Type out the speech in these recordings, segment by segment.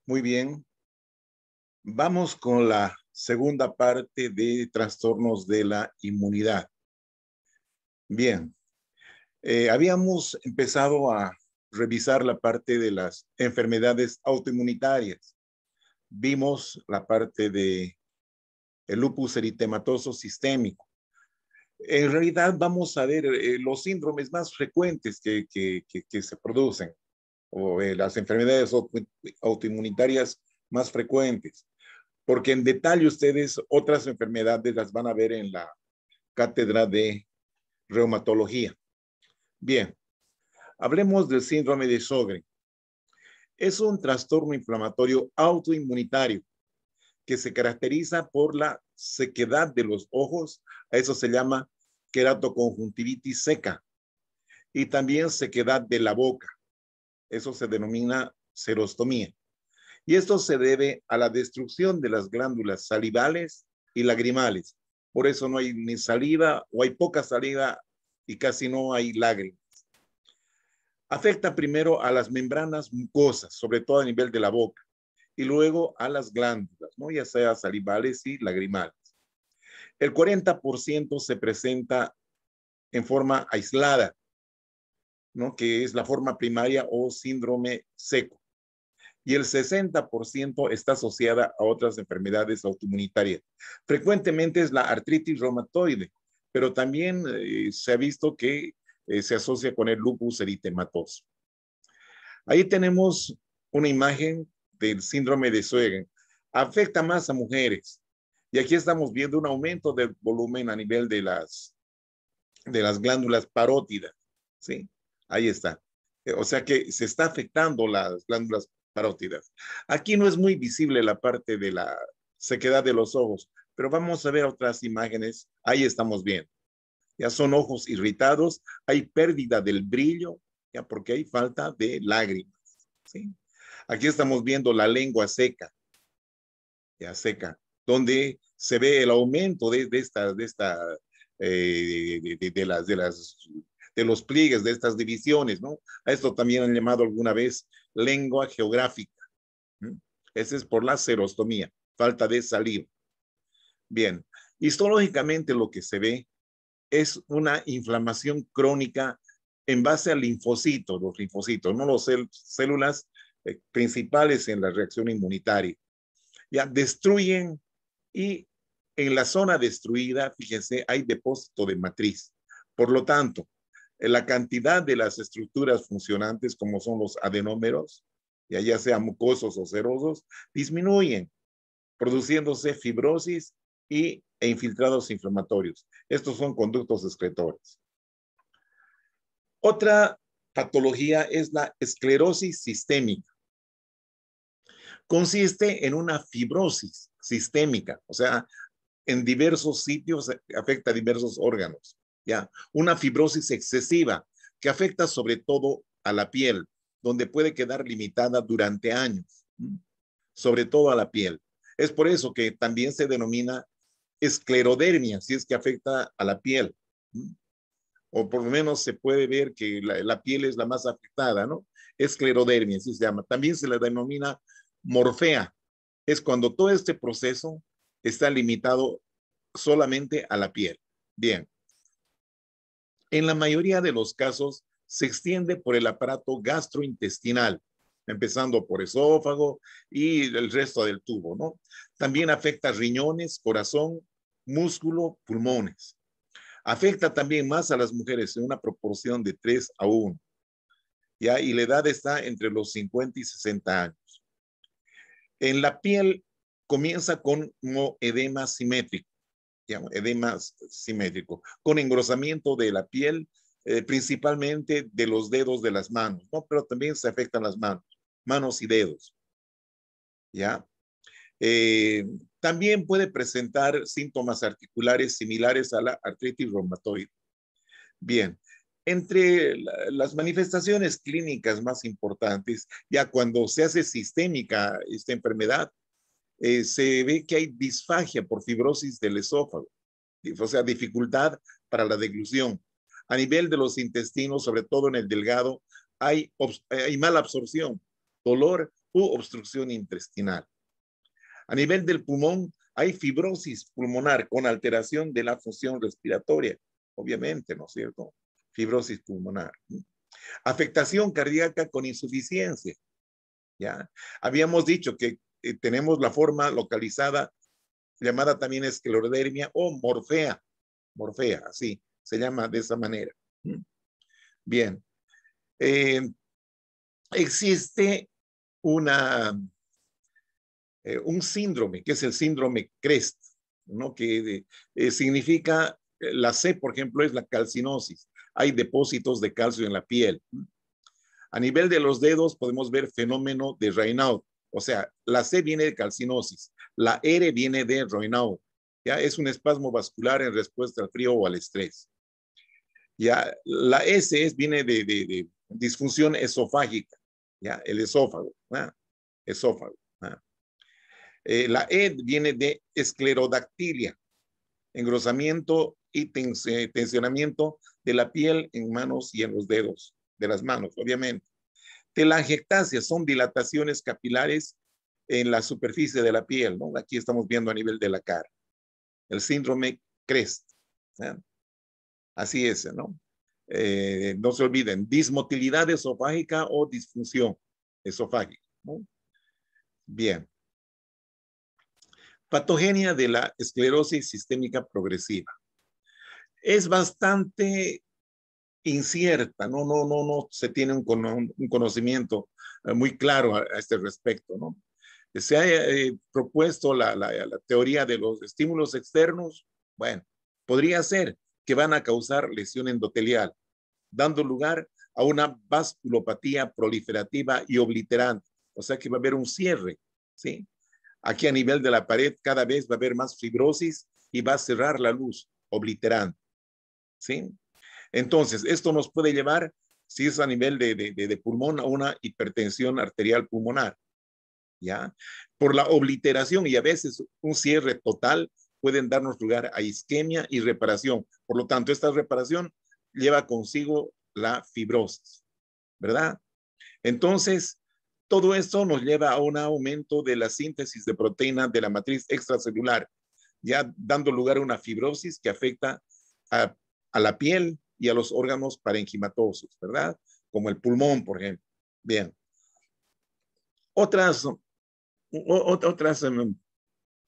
Muy bien. Vamos con la segunda parte de trastornos de la inmunidad. Bien, habíamos empezado a revisar la parte de las enfermedades autoinmunitarias. Vimos la parte de el lupus eritematoso sistémico. En realidad vamos a ver los síndromes más frecuentes que se producen o las enfermedades autoinmunitarias más frecuentes, porque en detalle ustedes otras enfermedades las van a ver en la cátedra de reumatología. Bien, hablemos del síndrome de Sjögren. Es un trastorno inflamatorio autoinmunitario que se caracteriza por la sequedad de los ojos, a eso se llama queratoconjuntivitis seca, y también sequedad de la boca, eso se denomina xerostomía. Y esto se debe a la destrucción de las glándulas salivales y lagrimales. Por eso no hay ni saliva o hay poca saliva y casi no hay lágrimas. Afecta primero a las membranas mucosas, sobre todo a nivel de la boca, y luego a las glándulas, ¿no? Ya sea salivales y lagrimales. El 40% se presenta en forma aislada, ¿no? Que es la forma primaria o síndrome seco. Y el 60% está asociada a otras enfermedades autoinmunitarias. Frecuentemente es la artritis reumatoide, pero también se ha visto que se asocia con el lupus eritematoso. Ahí tenemos una imagen del síndrome de Sjögren. Afecta más a mujeres. Y aquí estamos viendo un aumento del volumen a nivel de las glándulas parótidas. ¿Sí? Ahí está. O sea que se está afectando las glándulas parótidas. Aquí no es muy visible la parte de la sequedad de los ojos, pero vamos a ver otras imágenes. Ahí estamos bien. Ya son ojos irritados, hay pérdida del brillo, ya porque hay falta de lágrimas. ¿Sí? Aquí estamos viendo la lengua seca, ya seca, donde se ve el aumento de los pliegues, de estas divisiones, ¿no? A esto también han llamado alguna vez lengua geográfica. Ese es por la xerostomía, falta de saliva. Bien, histológicamente lo que se ve es una inflamación crónica en base al linfocito, los linfocitos, no las células principales en la reacción inmunitaria. Ya destruyen y en la zona destruida, fíjense, hay depósito de matriz. Por lo tanto, la cantidad de las estructuras funcionantes, como son los adenómeros, ya sean mucosos o serosos, disminuyen, produciéndose fibrosis e infiltrados inflamatorios. Estos son conductos excretores. Otra patología es la esclerosis sistémica. Consiste en una fibrosis sistémica, o sea, en diversos sitios afecta a diversos órganos. ¿Ya? Una fibrosis excesiva que afecta sobre todo a la piel, donde puede quedar limitada durante años, sobre todo a la piel. Es por eso que también se denomina esclerodermia, si es que afecta a la piel. O por lo menos se puede ver que la piel es la más afectada, ¿no? Esclerodermia, así se llama. También se le denomina morfea. Es cuando todo este proceso está limitado solamente a la piel. Bien. En la mayoría de los casos se extiende por el aparato gastrointestinal, empezando por esófago y el resto del tubo, ¿no? También afecta riñones, corazón, músculo, pulmones. Afecta también más a las mujeres en una proporción de 3:1. ¿Ya? Y la edad está entre los 50 y 60 años. En la piel comienza con edema simétrico, edema simétrico, con engrosamiento de la piel, principalmente de los dedos de las manos, ¿no? Pero también se afectan las manos y dedos. ¿Ya? También puede presentar síntomas articulares similares a la artritis reumatoide. Bien, entre las manifestaciones clínicas más importantes, ya cuando se hace sistémica esta enfermedad, se ve que hay disfagia por fibrosis del esófago, o sea, dificultad para la deglución. A nivel de los intestinos, sobre todo en el delgado, hay mala absorción, dolor u obstrucción intestinal. A nivel del pulmón, hay fibrosis pulmonar con alteración de la función respiratoria, obviamente, ¿no es cierto? Fibrosis pulmonar. Afectación cardíaca con insuficiencia, ¿ya? Habíamos dicho que tenemos la forma localizada llamada también esclerodermia o morfea, así se llama de esa manera. Bien, existe un síndrome, que es el síndrome CREST, ¿no? Que significa, la C, por ejemplo, es la calcinosis. Hay depósitos de calcio en la piel. A nivel de los dedos podemos ver fenómeno de Raynaud. O sea, la C viene de calcinosis, la R viene de Raynaud. Ya es un espasmo vascular en respuesta al frío o al estrés. Ya la S viene de disfunción esofágica, ya el esófago, ¿ah? Esófago. ¿Ah? La E viene de esclerodactilia, engrosamiento y tensionamiento de la piel en manos y en los dedos de las manos, obviamente. Telangiectasias son dilataciones capilares en la superficie de la piel, ¿no? Aquí estamos viendo a nivel de la cara. El síndrome CREST. ¿Eh? Así es, ¿no? No se olviden, dismotilidad esofágica o disfunción esofágica, ¿no? Bien. Patogenia de la esclerosis sistémica progresiva. Es bastante incierta, no se tiene un conocimiento muy claro a este respecto, ¿no? Se ha propuesto la teoría de los estímulos externos, bueno, podría ser que van a causar lesión endotelial, dando lugar a una vasculopatía proliferativa y obliterante, o sea que va a haber un cierre, ¿sí? Aquí a nivel de la pared cada vez va a haber más fibrosis y va a cerrar la luz, obliterante, ¿sí? Entonces, esto nos puede llevar, si es a nivel de pulmón, a una hipertensión arterial pulmonar, ¿ya? Por la obliteración y a veces un cierre total pueden darnos lugar a isquemia y reparación. Por lo tanto, esta reparación lleva consigo la fibrosis, ¿verdad? Entonces, todo esto nos lleva a un aumento de la síntesis de proteína de la matriz extracelular, ya dando lugar a una fibrosis que afecta a la piel y a los órganos parenquimatosos, ¿verdad? Como el pulmón, por ejemplo. Bien. Otras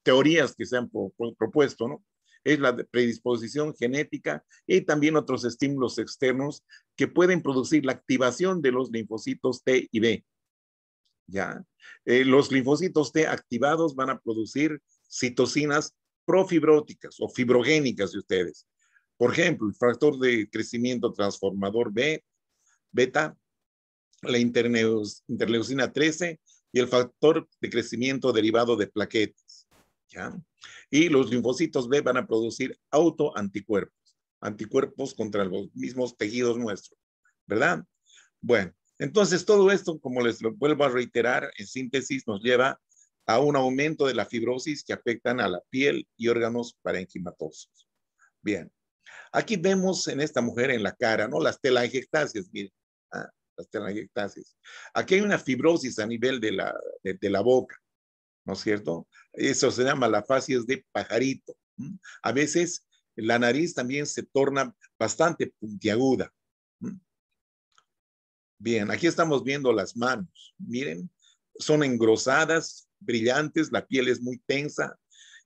teorías que se han propuesto, ¿no? Es la de predisposición genética y también otros estímulos externos que pueden producir la activación de los linfocitos T y B. ¿Ya? Los linfocitos T activados van a producir citocinas profibróticas o fibrogénicas de ustedes. Por ejemplo, el factor de crecimiento transformador B, beta, la interleucina 13 y el factor de crecimiento derivado de plaquetas. ¿Ya? Y los linfocitos B van a producir autoanticuerpos, anticuerpos contra los mismos tejidos nuestros, ¿verdad? Bueno, entonces todo esto, como les lo vuelvo a reiterar, en síntesis nos lleva a un aumento de la fibrosis que afectan a la piel y órganos parenquimatosos. Bien, aquí vemos en esta mujer en la cara, ¿no? Las telangiectasias, miren, las telangiectasias. Aquí hay una fibrosis a nivel de la boca, ¿no es cierto? Eso se llama la facies de pajarito. A veces la nariz también se torna bastante puntiaguda. Bien, aquí estamos viendo las manos. Miren, son engrosadas, brillantes, la piel es muy tensa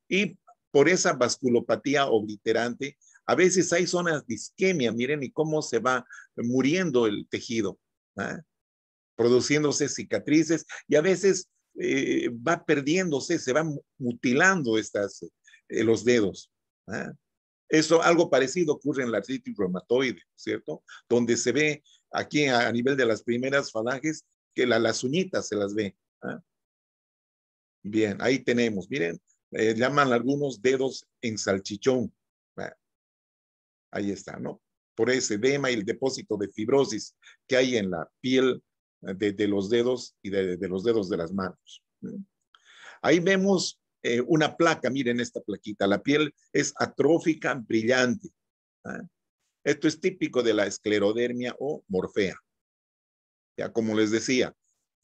y por esa vasculopatía obliterante, a veces hay zonas de isquemia. Miren y cómo se va muriendo el tejido, ¿eh? Produciéndose cicatrices y a veces va perdiéndose, se van mutilando los dedos. ¿Eh? Eso, algo parecido ocurre en la artritis reumatoide, ¿cierto? Donde se ve aquí a nivel de las primeras falanges que las uñitas se las ve. ¿Eh? Bien, ahí tenemos, miren, llaman algunos dedos en salchichón. Ahí está, ¿no? Por ese edema y el depósito de fibrosis que hay en la piel de los dedos y de los dedos de las manos. Ahí vemos una placa, miren esta plaquita, la piel es atrófica, brillante. ¿Eh? Esto es típico de la esclerodermia o morfea. Ya como les decía,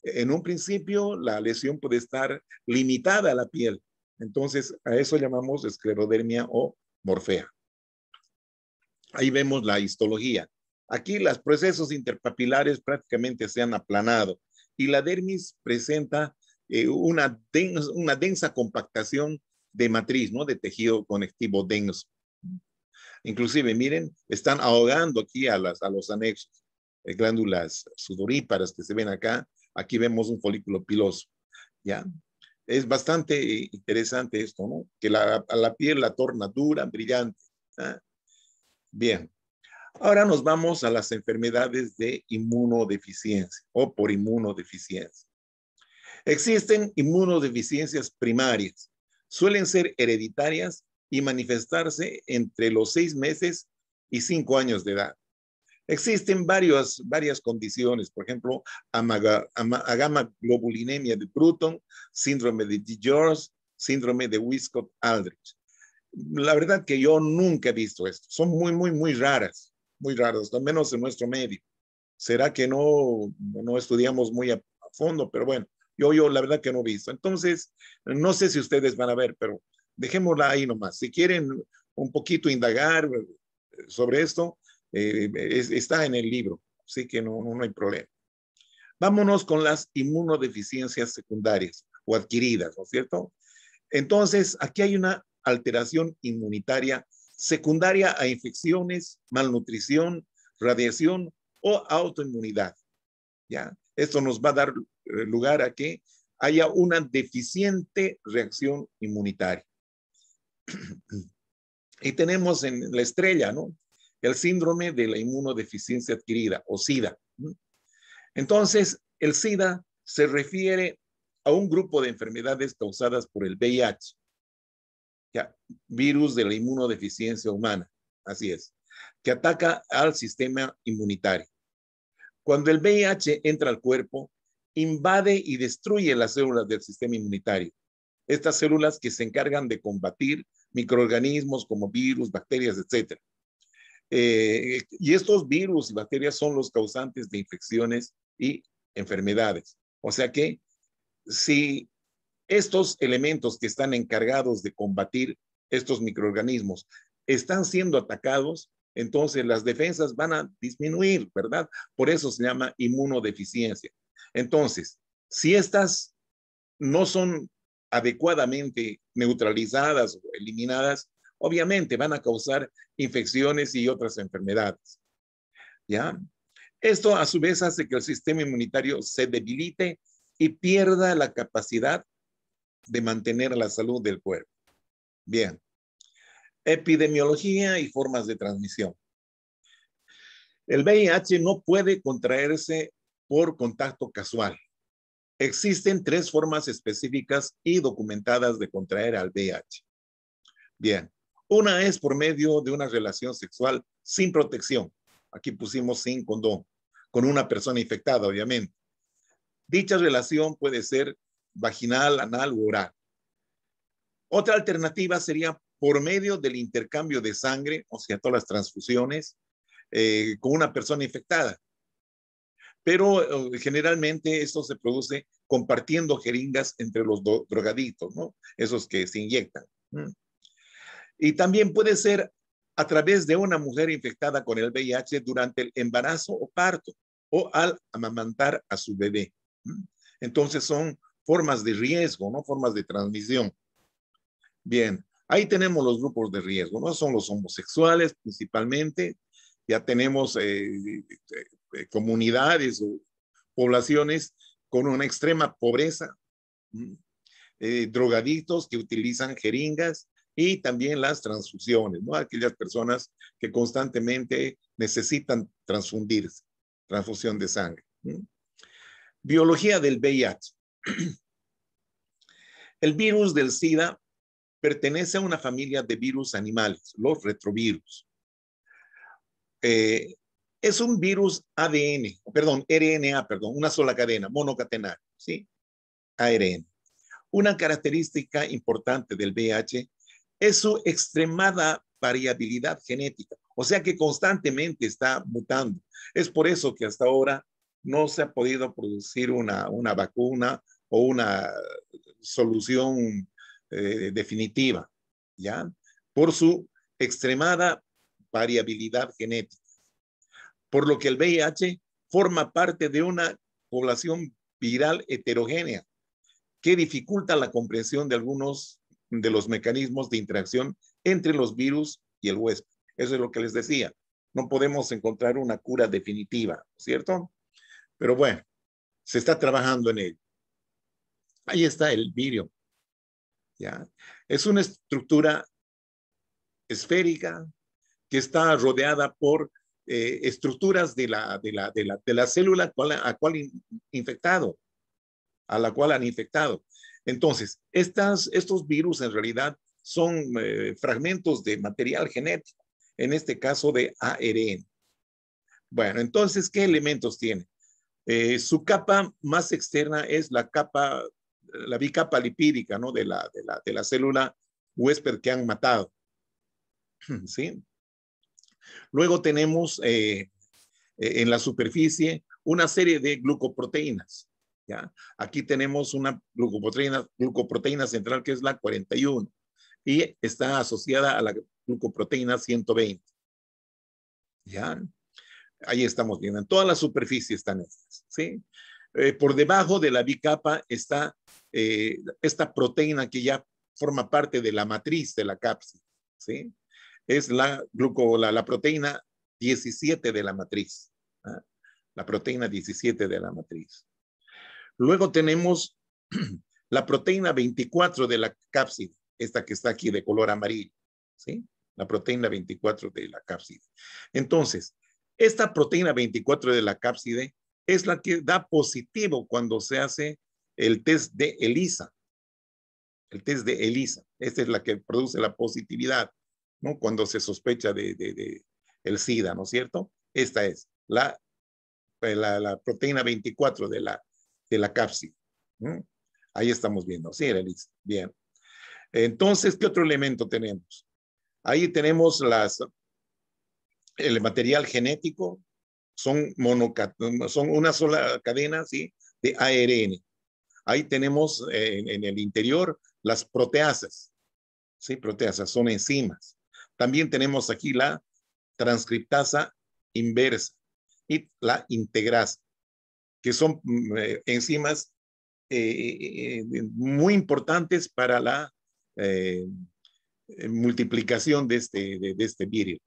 En un principio, la lesión puede estar limitada a la piel. Entonces, a eso llamamos esclerodermia o morfea. Ahí vemos la histología. Aquí los procesos interpapilares prácticamente se han aplanado y la dermis presenta una densa compactación de matriz, ¿no? De tejido conectivo denso. Inclusive, miren, están ahogando aquí a los anexos, glándulas sudoríparas que se ven acá. Aquí vemos un folículo piloso, ¿ya? Es bastante interesante esto, ¿no? Que a la piel la torna dura, brillante. ¿Ah? Bien. Ahora nos vamos a las enfermedades de inmunodeficiencia o por inmunodeficiencia. Existen inmunodeficiencias primarias. Suelen ser hereditarias y manifestarse entre los 6 meses y 5 años de edad. Existen varias condiciones, por ejemplo, agamaglobulinemia de Bruton, síndrome de DiGeorge, síndrome de Wiskott-Aldrich. La verdad que yo nunca he visto esto. Son muy raras, al menos en nuestro medio. ¿Será que no estudiamos muy a fondo? Pero bueno, yo la verdad que no he visto. Entonces, no sé si ustedes van a ver, pero dejémosla ahí nomás. Si quieren un poquito indagar sobre esto, está en el libro, así que no hay problema. Vámonos con las inmunodeficiencias secundarias o adquiridas, ¿no es cierto? Entonces, aquí hay una alteración inmunitaria secundaria a infecciones, malnutrición, radiación o autoinmunidad. ¿Ya? Esto nos va a dar lugar a que haya una deficiente reacción inmunitaria. Y tenemos en la estrella, ¿no? El síndrome de la inmunodeficiencia adquirida o SIDA. Entonces, el SIDA se refiere a un grupo de enfermedades causadas por el VIH, ya, virus de la inmunodeficiencia humana, así es, que ataca al sistema inmunitario. Cuando el VIH entra al cuerpo, invade y destruye las células del sistema inmunitario. Estas células que se encargan de combatir microorganismos como virus, bacterias, etc. Y estos virus y bacterias son los causantes de infecciones y enfermedades. O sea que si estos elementos que están encargados de combatir estos microorganismos están siendo atacados, entonces las defensas van a disminuir, ¿verdad? Por eso se llama inmunodeficiencia. Entonces, si estas no son adecuadamente neutralizadas o eliminadas, obviamente van a causar infecciones y otras enfermedades. ¿Ya? Esto a su vez hace que el sistema inmunitario se debilite y pierda la capacidad de mantener la salud del cuerpo. Bien. Epidemiología y formas de transmisión. El VIH no puede contraerse por contacto casual. Existen 3 formas específicas y documentadas de contraer al VIH. Bien. Una es por medio de una relación sexual sin protección. Aquí pusimos sin condón, con una persona infectada, obviamente. Dicha relación puede ser vaginal, anal u oral. Otra alternativa sería por medio del intercambio de sangre, o sea, todas las transfusiones, con una persona infectada. Pero generalmente esto se produce compartiendo jeringas entre los drogadictos, ¿no? Esos que se inyectan. Y también puede ser a través de una mujer infectada con el VIH durante el embarazo o parto o al amamantar a su bebé. Entonces son formas de riesgo, ¿no? Formas de transmisión. Bien, ahí tenemos los grupos de riesgo, ¿no? Son los homosexuales principalmente. Ya tenemos comunidades o poblaciones con una extrema pobreza, drogadictos que utilizan jeringas y también las transfusiones, ¿no? Aquellas personas que constantemente necesitan transfundirse, transfusión de sangre. Biología del VIH. El virus del SIDA pertenece a una familia de virus animales, los retrovirus. Es un virus RNA, una sola cadena, monocatenario, ¿sí? ARN. Una característica importante del VIH es su extremada variabilidad genética, o sea que constantemente está mutando. Es por eso que hasta ahora no se ha podido producir una vacuna o una solución definitiva, ¿ya? Por su extremada variabilidad genética. Por lo que el VIH forma parte de una población viral heterogénea que dificulta la comprensión de algunos de los mecanismos de interacción entre los virus y el huésped. Eso es lo que les decía. No podemos encontrar una cura definitiva, ¿cierto? Pero bueno, se está trabajando en ello. Ahí está el virion, ¿ya? Es una estructura esférica que está rodeada por estructuras de la célula a la cual han infectado. Entonces, estos virus en realidad son fragmentos de material genético, en este caso de ARN. Bueno, entonces, ¿qué elementos tiene? Su capa más externa es la bicapa lipídica, ¿no? de la célula huésped que han matado. ¿Sí? Luego tenemos en la superficie una serie de glucoproteínas. ¿Ya? Aquí tenemos una glucoproteína central que es la 41 y está asociada a la glucoproteína 120. ¿Ya? Ahí estamos viendo. En toda la superficie están estas. ¿Sí? Por debajo de la bicapa está esta proteína que ya forma parte de la matriz de la cápsula. ¿Sí? Es la proteína 17 de la matriz. ¿Ah? La proteína 17 de la matriz. Luego tenemos la proteína 24 de la cápside, esta que está aquí de color amarillo, ¿sí? La proteína 24 de la cápside. Entonces, esta proteína 24 de la cápside es la que da positivo cuando se hace el test de ELISA. El test de ELISA. Esta es la que produce la positividad, ¿no? Cuando se sospecha de el SIDA, ¿no es cierto? Esta es la proteína 24 de la cápside. Ahí estamos viendo. Sí, Elisa. Bien. Entonces, ¿qué otro elemento tenemos? Ahí tenemos el material genético. Son una sola cadena, ¿sí? De ARN. Ahí tenemos en el interior las proteasas. ¿Sí? Proteasas son enzimas. También tenemos aquí la transcriptasa inversa y la integrasa, que son enzimas muy importantes para la multiplicación de este virus.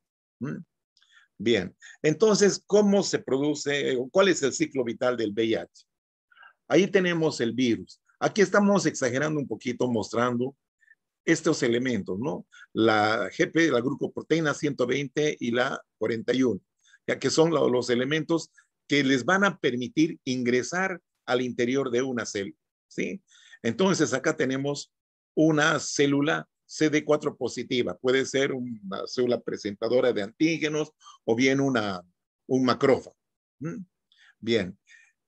Bien, entonces, ¿cómo se produce? ¿Cuál es el ciclo vital del VIH? Ahí tenemos el virus. Aquí estamos exagerando un poquito, mostrando estos elementos, ¿no? La GP, la glucoproteína 120 y la 41, ya que son los elementos que les van a permitir ingresar al interior de una célula, ¿sí? Entonces, acá tenemos una célula CD4 positiva. Puede ser una célula presentadora de antígenos o bien un macrófago. Bien.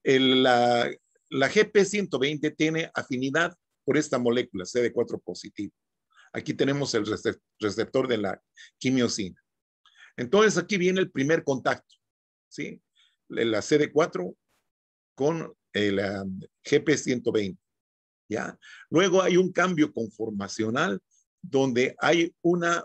La GP120 tiene afinidad por esta molécula CD4 positivo. Aquí tenemos el receptor de la quimiosina. Entonces, aquí viene el primer contacto, ¿sí? La CD4 con el GP120, ¿ya? Luego hay un cambio conformacional donde hay una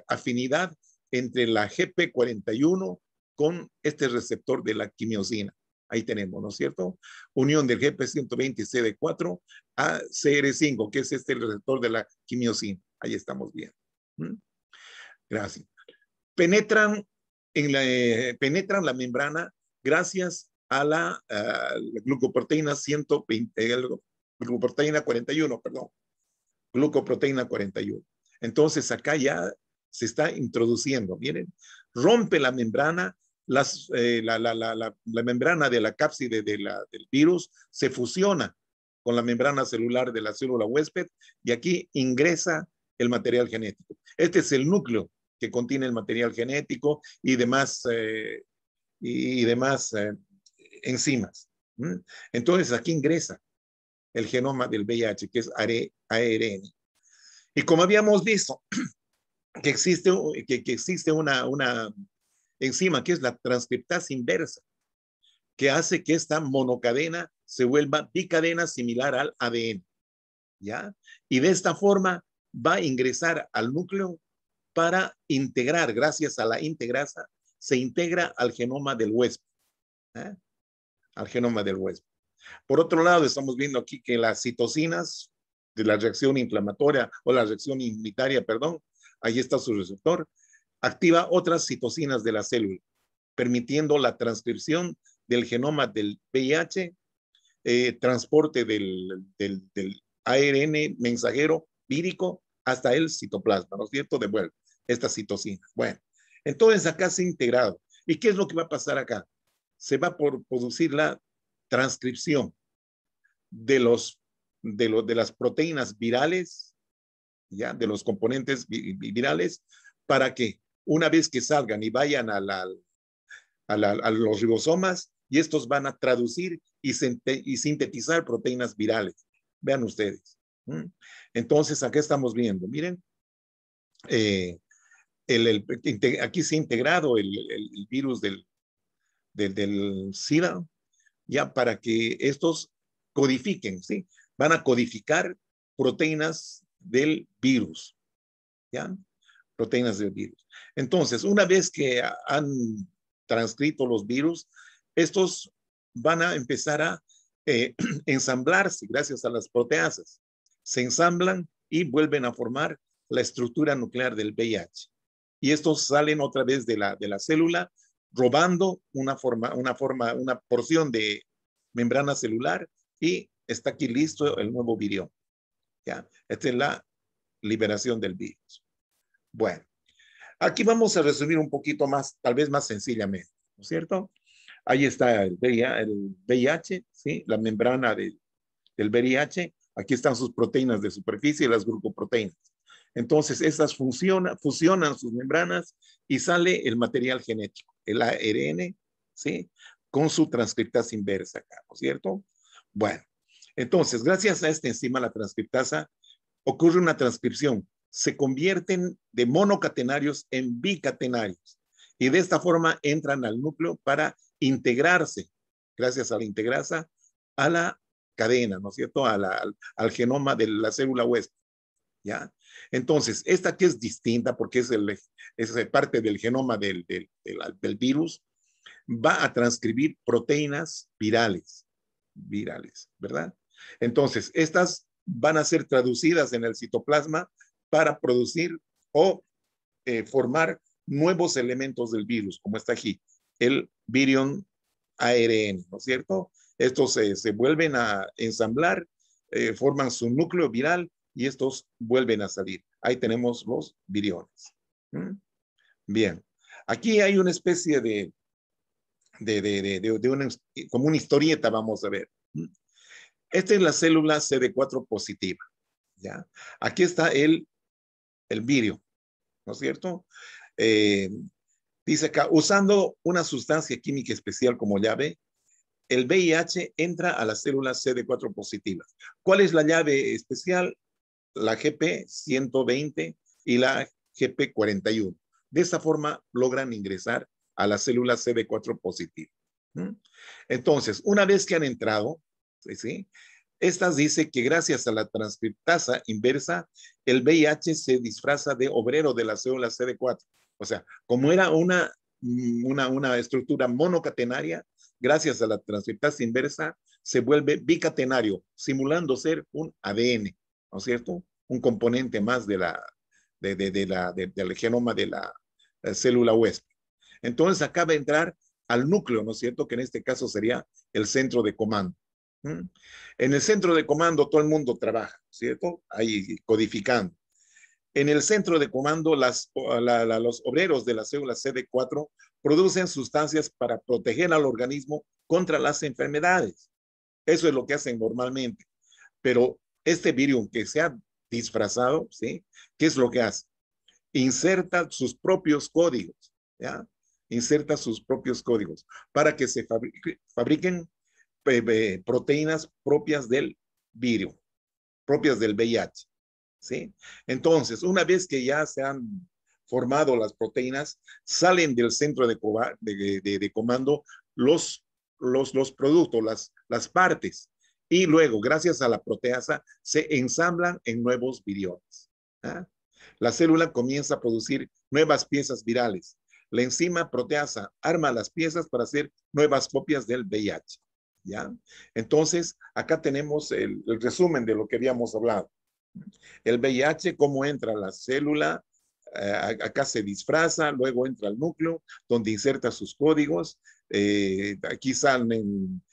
afinidad entre la GP41 con este receptor de la quimiosina. Ahí tenemos, ¿no es cierto? Unión del GP120 y CD4 a CR5, que es el receptor de la quimiosina. Ahí estamos bien. Gracias. Penetran la membrana gracias a la glucoproteína 120, glucoproteína 41, perdón. Glucoproteína 41. Entonces acá ya se está introduciendo, miren, rompe la membrana, la membrana de la cápside del virus se fusiona con la membrana celular de la célula huésped y aquí ingresa el material genético. Este es el núcleo que contiene el material genético y demás enzimas. Entonces aquí ingresa el genoma del VIH, que es ARN. Y como habíamos visto, que existe una enzima que es la transcriptasa inversa, que hace que esta monocadena se vuelva bicadena similar al ADN, ¿ya? Y de esta forma va a ingresar al núcleo para integrar, gracias a la integrasa, se integra al genoma del huésped, ¿eh? Al genoma del huésped. Por otro lado, estamos viendo aquí que las citocinas de la reacción inflamatoria o la reacción inmunitaria, perdón, ahí está su receptor, activa otras citocinas de la célula, permitiendo la transcripción del genoma del VIH, transporte del ARN mensajero vírico hasta el citoplasma, ¿no es cierto? Devuelve esta citocina. Bueno, entonces acá se ha integrado. ¿Y qué es lo que va a pasar acá? Se va a producir la transcripción de las proteínas virales, ya, de los componentes virales, para que una vez que salgan y vayan a los ribosomas, y estos van a traducir y sintetizar proteínas virales. Vean ustedes. Entonces, acá estamos viendo, miren, aquí se ha integrado el virus del SIDA, ya para que estos codifiquen, ¿sí? Van a codificar proteínas del virus, ¿ya? Proteínas del virus. Entonces, una vez que han transcrito los virus, estos van a empezar a ensamblarse gracias a las proteasas. Se ensamblan y vuelven a formar la estructura nuclear del VIH. Y estos salen otra vez de la célula, robando una porción de membrana celular, y está aquí listo el nuevo virión. ¿Ya? Esta es la liberación del virus. Bueno, aquí vamos a resumir un poquito más, tal vez más sencillamente, ¿no es cierto? Ahí está el VIH, ¿sí? La membrana del VIH. Aquí están sus proteínas de superficie, las glucoproteínas. Entonces, estas fusionan sus membranas y sale el material genético, el ARN, ¿sí? Con su transcriptasa inversa acá, ¿no es cierto? Bueno, entonces, gracias a esta enzima, la transcriptasa, ocurre una transcripción. Se convierten de monocatenarios en bicatenarios y de esta forma entran al núcleo para integrarse, gracias a la integrasa, a la cadena, ¿no es cierto? Al genoma de la célula huésped, ¿ya? Entonces, esta aquí es distinta porque es parte del genoma del virus, va a transcribir proteínas virales, ¿verdad? Entonces, estas van a ser traducidas en el citoplasma para producir o formar nuevos elementos del virus, como está aquí, el virion ARN, ¿no es cierto? Estos se vuelven a ensamblar, forman su núcleo viral y estos vuelven a salir. Ahí tenemos los viriones. Bien, aquí hay una especie de como una historieta, vamos a ver. Esta es la célula CD4 positiva, ¿ya? Aquí está el virio, ¿no es cierto? Dice acá, usando una sustancia química especial como llave, el VIH entra a las células CD4 positivas. ¿Cuál es la llave especial? La GP120 y la GP41. De esta forma logran ingresar a las células CD4 positivas. Entonces, una vez que han entrado, ¿sí? Estas dice que gracias a la transcriptasa inversa, el VIH se disfraza de obrero de la célula CD4. O sea, como era una estructura monocatenaria, gracias a la transcriptasa inversa, se vuelve bicatenario, simulando ser un ADN, ¿no es cierto? Un componente más del genoma de la célula huésped. Entonces acaba de entrar al núcleo, ¿no es cierto? Que en este caso sería el centro de comando. En el centro de comando todo el mundo trabaja, ¿cierto? Ahí codificando. En el centro de comando, los obreros de la célula CD4 producen sustancias para proteger al organismo contra las enfermedades. Eso es lo que hacen normalmente. Pero este virus que se ha disfrazado, ¿sí? ¿Qué es lo que hace? Inserta sus propios códigos, ¿ya? Inserta sus propios códigos para que se fabriquen proteínas propias del virus, propias del VIH, ¿sí? Entonces, una vez que ya se han formado las proteínas, salen del centro de comando los los productos, las partes, y luego, gracias a la proteasa, se ensamblan en nuevos viriones. ¿Ah? La célula comienza a producir nuevas piezas virales. La enzima proteasa arma las piezas para hacer nuevas copias del VIH. ¿Ya? Entonces, acá tenemos el resumen de lo que habíamos hablado. El VIH, cómo entra a la célula, acá se disfraza, luego entra al núcleo, donde inserta sus códigos, aquí salen,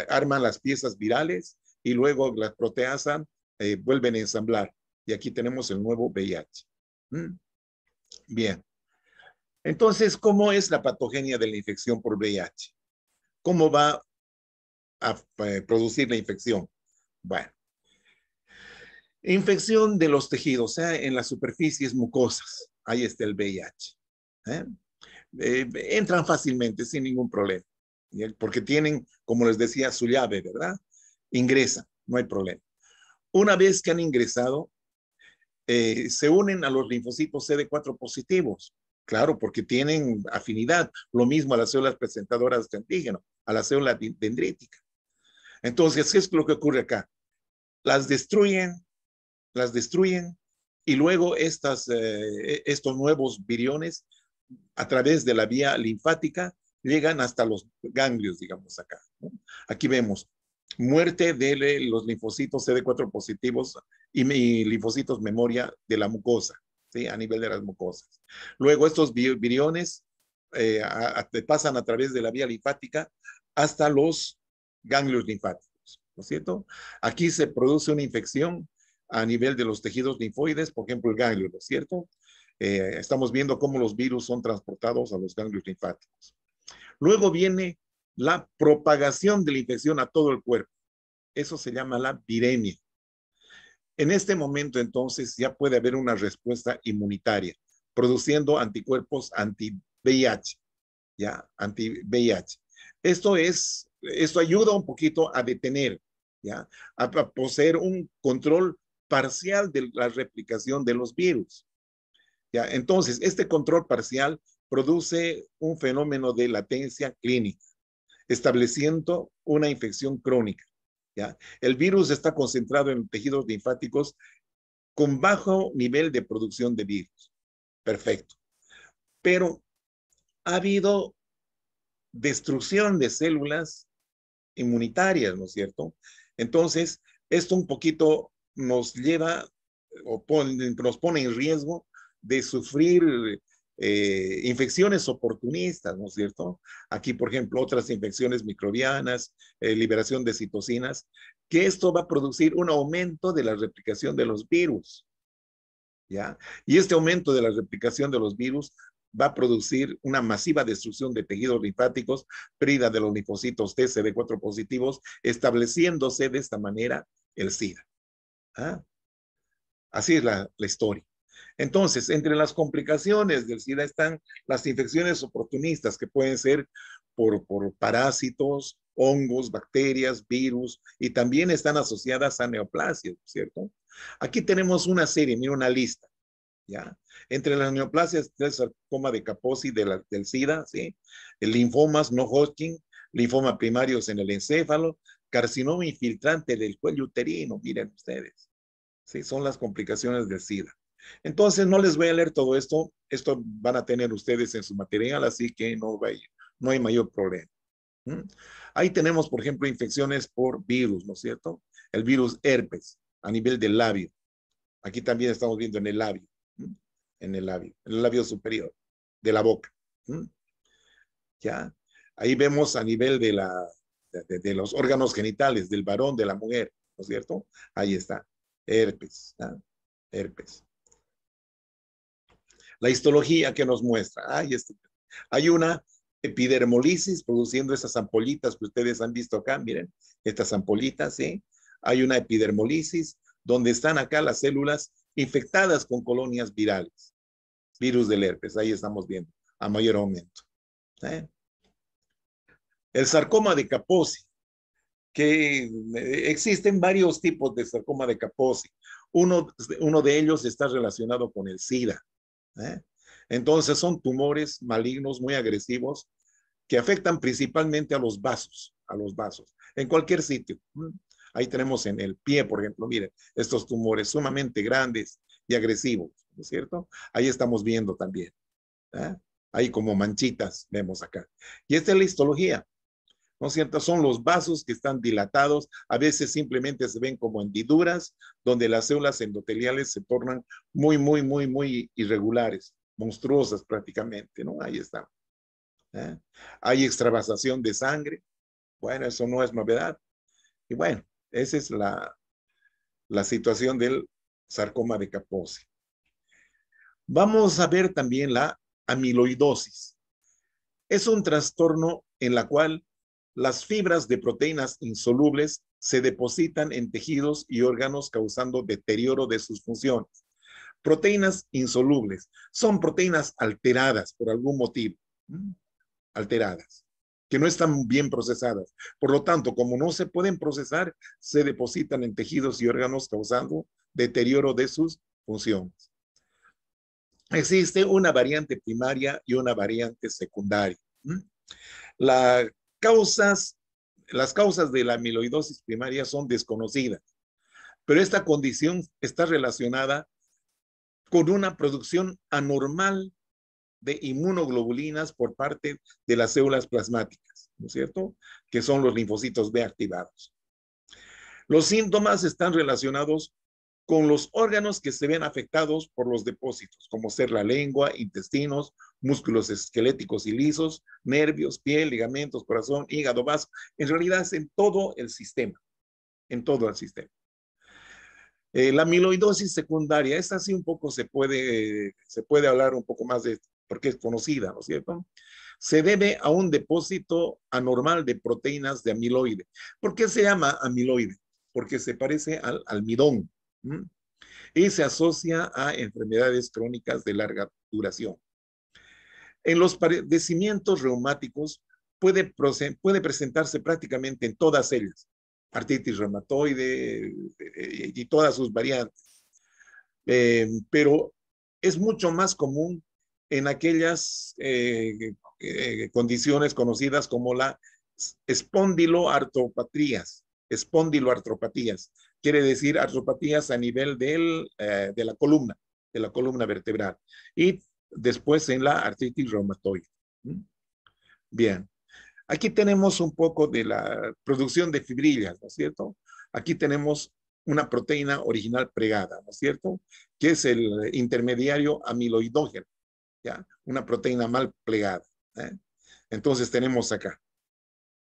arman las piezas virales y luego las proteasas vuelven a ensamblar. Y aquí tenemos el nuevo VIH. Bien. Entonces, ¿cómo es la patogenia de la infección por VIH? ¿Cómo va a producir la infección? Bueno, infección de los tejidos, o sea, en las superficies mucosas. Ahí está el VIH. ¿Eh? Entran fácilmente, sin ningún problema. Porque tienen, como les decía, su llave, ¿verdad? Ingresan, no hay problema. Una vez que han ingresado, se unen a los linfocitos CD4 positivos. Claro, porque tienen afinidad, lo mismo a las células presentadoras de antígeno, a la célula dendrítica. Entonces, ¿qué es lo que ocurre acá? Las destruyen y luego estos nuevos viriones a través de la vía linfática llegan hasta los ganglios, digamos acá, ¿no? Aquí vemos muerte de los linfocitos CD4 positivos y linfocitos memoria de la mucosa, ¿sí? A nivel de las mucosas. Luego estos viriones pasan a través de la vía linfática hasta los ganglios linfáticos, ¿no es cierto? Aquí se produce una infección a nivel de los tejidos linfoides, por ejemplo, el ganglio, ¿no es cierto? Estamos viendo cómo los virus son transportados a los ganglios linfáticos. Luego viene la propagación de la infección a todo el cuerpo. Eso se llama la viremia. En este momento, entonces, ya puede haber una respuesta inmunitaria, produciendo anticuerpos anti-VIH, ¿ya? Anti-VIH. Esto ayuda un poquito a detener, ¿ya? A poseer un control parcial de la replicación de los virus. ¿Ya? Entonces, este control parcial produce un fenómeno de latencia clínica, estableciendo una infección crónica. ¿Ya? El virus está concentrado en tejidos linfáticos con bajo nivel de producción de virus. Perfecto. Pero ha habido destrucción de células inmunitarias, ¿no es cierto? Entonces, esto un poquito nos lleva o nos pone en riesgo de sufrir infecciones oportunistas, ¿no es cierto? Aquí, por ejemplo, otras infecciones microbianas, liberación de citocinas, que esto va a producir un aumento de la replicación de los virus, ¿ya? Y este aumento de la replicación de los virus va a producir una masiva destrucción de tejidos linfáticos, pérdida de los linfocitos T, CD4 positivos, estableciéndose de esta manera el SIDA. ¿Ah? Así es la historia. Entonces, entre las complicaciones del SIDA están las infecciones oportunistas, que pueden ser por parásitos, hongos, bacterias, virus, y también están asociadas a neoplasias, ¿cierto? Aquí tenemos una serie, mira, una lista, ¿ya? Entre las neoplasias está el sarcoma de Kaposi del SIDA, ¿sí? El linfomas no Hodgkin, linfoma primarios en el encéfalo, carcinoma infiltrante del cuello uterino, miren ustedes. Sí, son las complicaciones del SIDA. Entonces, no les voy a leer todo esto. Esto van a tener ustedes en su material, así que no hay mayor problema. ¿Mm? Ahí tenemos, por ejemplo, infecciones por virus, ¿no es cierto? El virus herpes a nivel del labio. Aquí también estamos viendo en el labio. ¿Mm? En el labio superior de la boca. ¿Mm? ¿Ya? Ahí vemos a nivel de los órganos genitales del varón, de la mujer, ¿no es cierto? Ahí está. Herpes. ¿Ya? Herpes. La histología que nos muestra. Hay una epidermolisis produciendo esas ampollitas que ustedes han visto acá. Miren, estas ampollitas, ¿sí? Hay una epidermolisis donde están acá las células infectadas con colonias virales. Virus del herpes, ahí estamos viendo, a mayor aumento. ¿Sí? El sarcoma de Kaposi, que existen varios tipos de sarcoma de Kaposi. Uno de ellos está relacionado con el SIDA. ¿Eh? Entonces son tumores malignos muy agresivos que afectan principalmente a los vasos, en cualquier sitio. Ahí tenemos en el pie, por ejemplo, miren, estos tumores sumamente grandes y agresivos, ¿no es cierto? Ahí estamos viendo también. ¿Eh? Ahí como manchitas vemos acá. Y esta es la histología, ¿no es cierto? Son los vasos que están dilatados, a veces simplemente se ven como hendiduras, donde las células endoteliales se tornan muy irregulares, monstruosas prácticamente, ¿no? Ahí está. ¿Eh? Hay extravasación de sangre, bueno, eso no es novedad. Y bueno, esa es la situación del sarcoma de Kaposi. Vamos a ver también la amiloidosis. Es un trastorno en la cual las fibras de proteínas insolubles se depositan en tejidos y órganos causando deterioro de sus funciones. Proteínas insolubles son proteínas alteradas por algún motivo, alteradas, que no están bien procesadas. Por lo tanto, como no se pueden procesar, se depositan en tejidos y órganos causando deterioro de sus funciones. Existe una variante primaria y una variante secundaria. La causas, las causas de la amiloidosis primaria son desconocidas, pero esta condición está relacionada con una producción anormal de inmunoglobulinas por parte de las células plasmáticas, ¿no es cierto? Que son los linfocitos B activados. Los síntomas están relacionados con los órganos que se ven afectados por los depósitos, como ser la lengua, intestinos, músculos esqueléticos y lisos, nervios, piel, ligamentos, corazón, hígado, vaso. En realidad es en todo el sistema, en todo el sistema. La amiloidosis secundaria, esta sí un poco se puede hablar un poco más de esto, porque es conocida, ¿no es cierto? Se debe a un depósito anormal de proteínas de amiloide. ¿Por qué se llama amiloide? Porque se parece al almidón. Y se asocia a enfermedades crónicas de larga duración. En los padecimientos reumáticos puede presentarse prácticamente en todas ellas, artritis reumatoide y todas sus variantes, pero es mucho más común en aquellas condiciones conocidas como la espondiloartropatías, quiere decir artropatías a nivel de la columna vertebral, y después en la artritis reumatoide. Bien, aquí tenemos un poco de la producción de fibrillas, ¿no es cierto? Aquí tenemos una proteína original plegada, ¿no es cierto? Que es el intermediario amiloidógeno, ¿ya? Una proteína mal plegada, ¿eh? Entonces tenemos acá,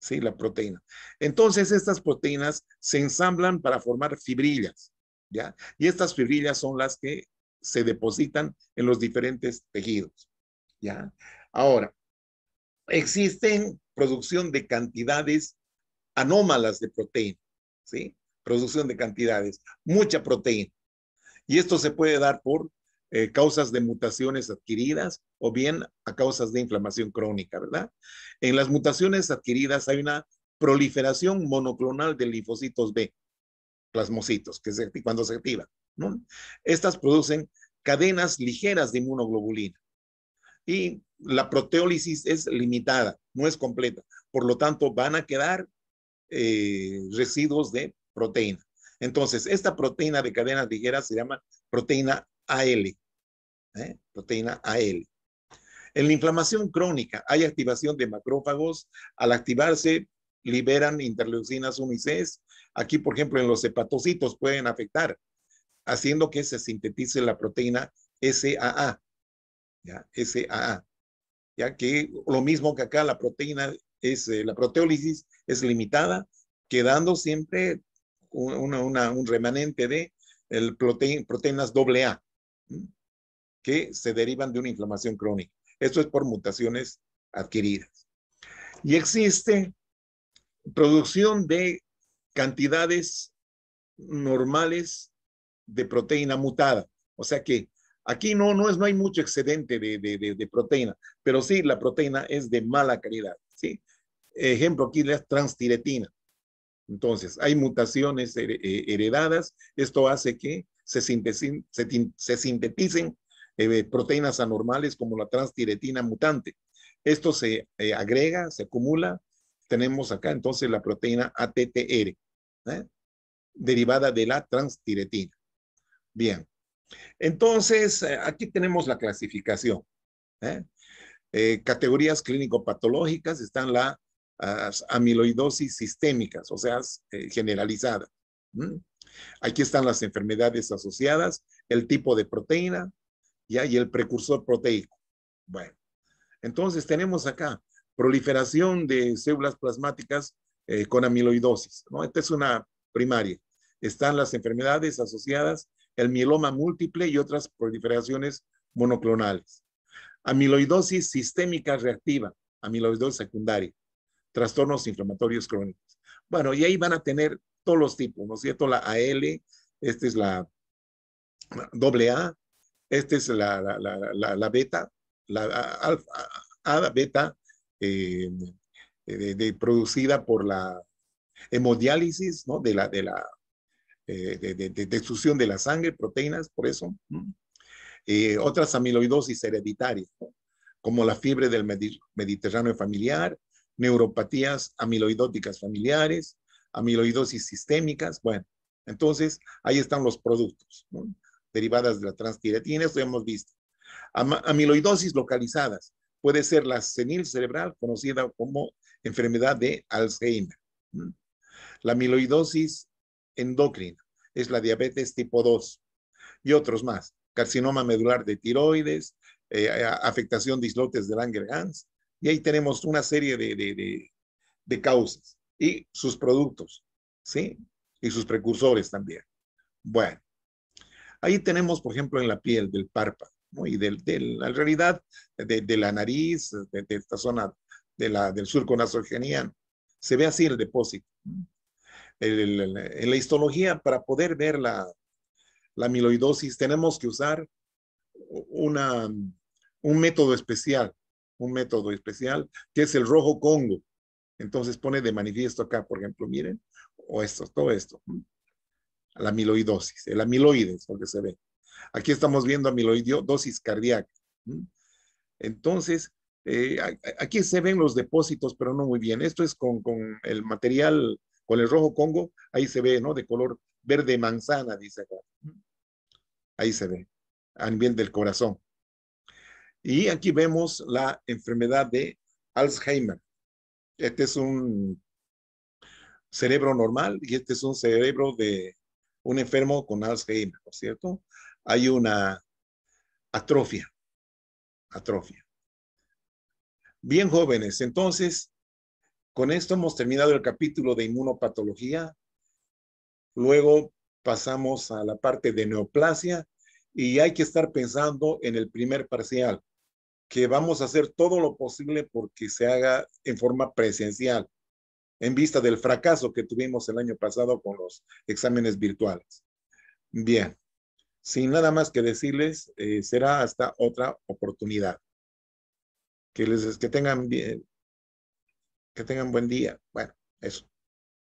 ¿sí? La proteína. Entonces estas proteínas se ensamblan para formar fibrillas, ¿ya? Y estas fibrillas son las que se depositan en los diferentes tejidos, ¿ya? Ahora, existen producción de cantidades anómalas de proteína, ¿sí? Producción de cantidades, mucha proteína. Y esto se puede dar por causas de mutaciones adquiridas o bien a causas de inflamación crónica, ¿verdad? En las mutaciones adquiridas hay una proliferación monoclonal de linfocitos B, plasmocitos, cuando se activan, ¿no? Estas producen cadenas ligeras de inmunoglobulina y la proteólisis es limitada, no es completa. Por lo tanto, van a quedar residuos de proteína. Entonces, esta proteína de cadenas ligeras se llama proteína AL. Proteína AL. En la inflamación crónica hay activación de macrófagos. Al activarse, liberan interleucinas 1 y 6. Aquí, por ejemplo, en los hepatocitos pueden afectar, haciendo que se sintetice la proteína SAA. ¿Ya? SAA. Ya que lo mismo que acá la proteína la proteólisis es limitada, quedando siempre un remanente de proteínas AA, que se derivan de una inflamación crónica. Esto es por mutaciones adquiridas. Y existe producción de cantidades normales de proteína mutada. O sea que aquí no hay mucho excedente de proteína, pero sí la proteína es de mala calidad, ¿sí? Ejemplo, aquí la transtiretina. Entonces, hay mutaciones heredadas. Esto hace que se sinteticen proteínas anormales como la transtiretina mutante. Esto se agrega, se acumula. Tenemos acá entonces la proteína ATTR, ¿eh? Derivada de la transtiretina. Bien, entonces aquí tenemos la clasificación. ¿Eh? Categorías clínico-patológicas están las amiloidosis sistémicas, o sea, generalizadas. ¿Mm? Aquí están las enfermedades asociadas, el tipo de proteína, ¿ya? Y el precursor proteico. Bueno, entonces tenemos acá proliferación de células plasmáticas con amiloidosis, ¿no? Esta es una primaria. Están las enfermedades asociadas, el mieloma múltiple y otras proliferaciones monoclonales. Amiloidosis sistémica reactiva, amiloidosis secundaria, trastornos inflamatorios crónicos. Bueno, y ahí van a tener todos los tipos, ¿no es cierto? La AL, esta es la AA, esta es la beta, la alfa, A beta, eh, producida por la hemodiálisis, ¿no? De extrusión de la sangre, proteínas, por eso. Otras amiloidosis hereditarias, ¿no? Como la fiebre del Mediterráneo familiar, neuropatías amiloidóticas familiares, amiloidosis sistémicas. Bueno, entonces ahí están los productos, ¿no? Derivadas de la transtiretina, esto ya hemos visto. Amiloidosis localizadas, puede ser la senil cerebral, conocida como enfermedad de Alzheimer. La amiloidosis endocrina es la diabetes tipo 2 y otros más. Carcinoma medular de tiroides, afectación de islotes de Langerhans, y ahí tenemos una serie de causas y sus productos, ¿sí? Y sus precursores también. Bueno, ahí tenemos, por ejemplo, en la piel del párpado, ¿no? Y en realidad de la nariz, de esta zona del surco nasogeniano, se ve así el depósito. En la histología, para poder ver la amiloidosis, tenemos que usar una, un método especial que es el rojo Congo. Entonces pone de manifiesto acá, por ejemplo, miren, o esto, todo esto, la amiloidosis, el amiloide es lo que se ve. Aquí estamos viendo amiloidosis cardíaca. Entonces, aquí se ven los depósitos, pero no muy bien. Esto es con el material, con el rojo Congo, ahí se ve, ¿no? De color verde manzana, dice acá. Ahí se ve, a nivel del corazón. Y aquí vemos la enfermedad de Alzheimer. Este es un cerebro normal y este es un cerebro de un enfermo con Alzheimer, ¿no es cierto? Hay una atrofia, atrofia. Bien, jóvenes, entonces, con esto hemos terminado el capítulo de inmunopatología. Luego pasamos a la parte de neoplasia y hay que estar pensando en el primer parcial, que vamos a hacer todo lo posible porque se haga en forma presencial, en vista del fracaso que tuvimos el año pasado con los exámenes virtuales. Bien, sin nada más que decirles, será hasta otra oportunidad. Que tengan bien, que tengan buen día. Bueno, eso.